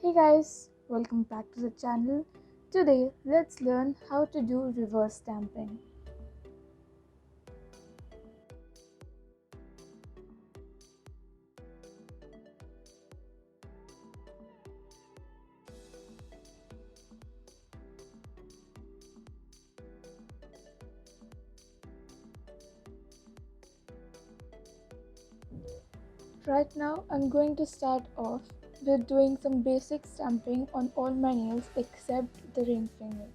Hey guys, welcome back to the channel. Today, let's learn how to do reverse stamping. Right now, I'm going to start off with doing some basic stamping on all my nails except the ring finger.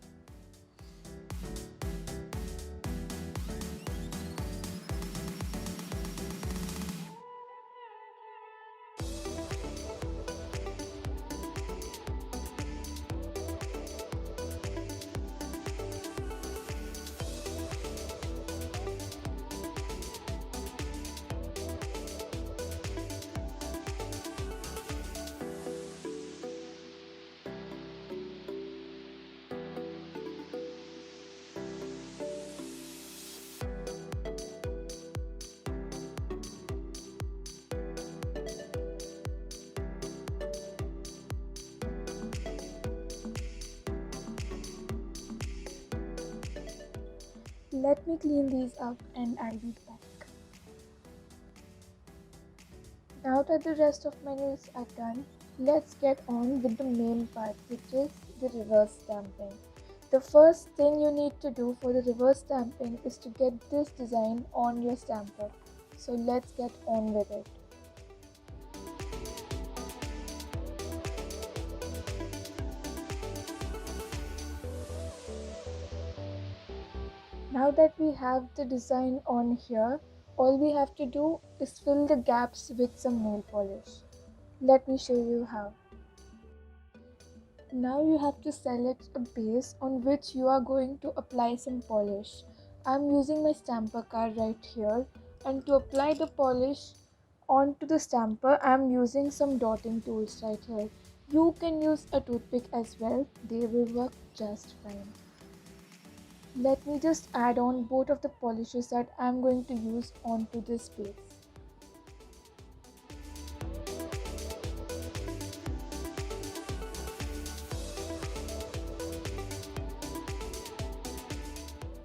Let me clean these up and I'll be back. Now that the rest of my nails are done, let's get on with the main part, which is the reverse stamping. The first thing you need to do for the reverse stamping is to get this design on your stamper. So let's get on with it. Now that we have the design on here, all we have to do is fill the gaps with some nail polish. Let me show you how. Now you have to select a base on which you are going to apply some polish. I'm using my stamper card right here, and to apply the polish onto the stamper, I'm using some dotting tools right here. You can use a toothpick as well, they will work just fine. Let me just add on both of the polishes that I'm going to use onto this base.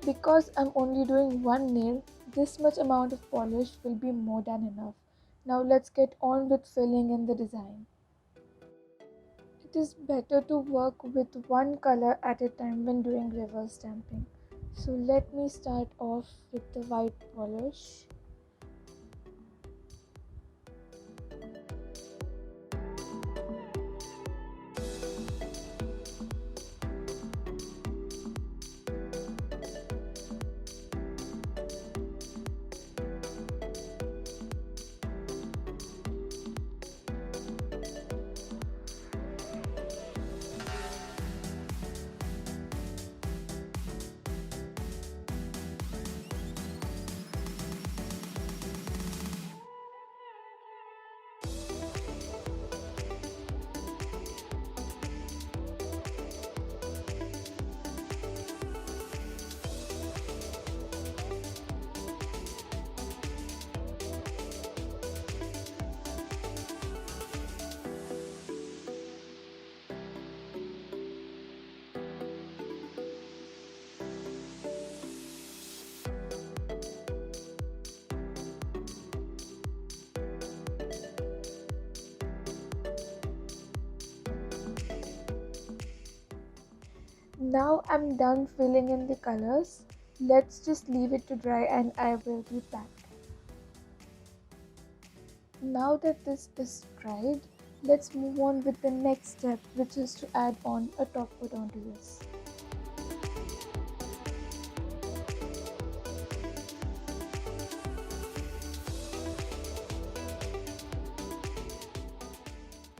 Because I'm only doing one nail, this much amount of polish will be more than enough. Now let's get on with filling in the design. It is better to work with one color at a time when doing reverse stamping. So let me start off with the white polish. Now I'm done filling in the colors. Let's just leave it to dry and I will be back. Now that this is dried, let's move on with the next step, which is to add on a top coat onto this.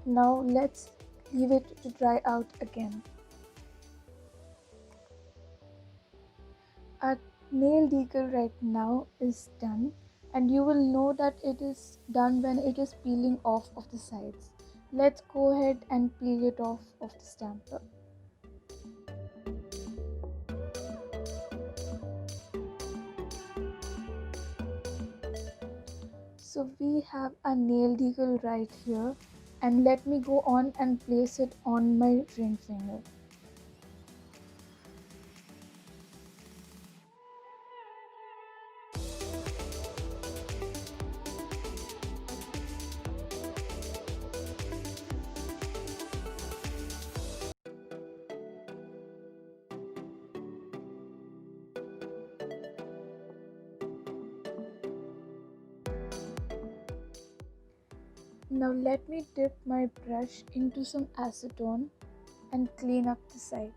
Now let's leave it to dry out again. Our nail decal right now is done, and you will know that it is done when it is peeling off of the sides. Let's go ahead and peel it off of the stamper. So we have a nail decal right here, and let me go on and place it on my ring finger. Now let me dip my brush into some acetone and clean up the sides.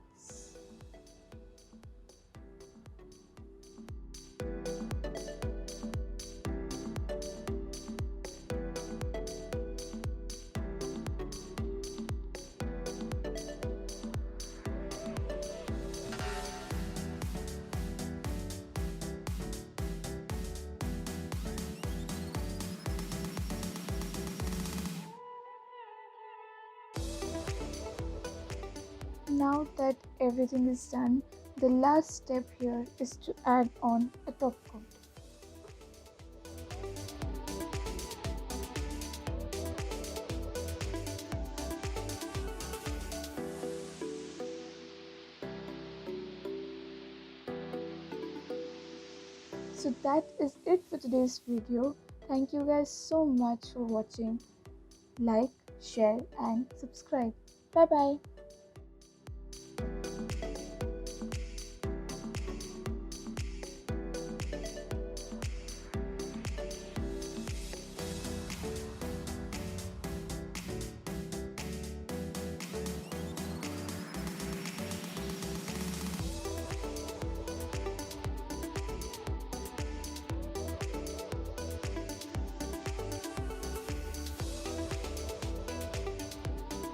Now that everything is done, the last step here is to add on a top coat. So that is it for today's video. Thank you guys so much for watching. Like, share and subscribe. Bye bye.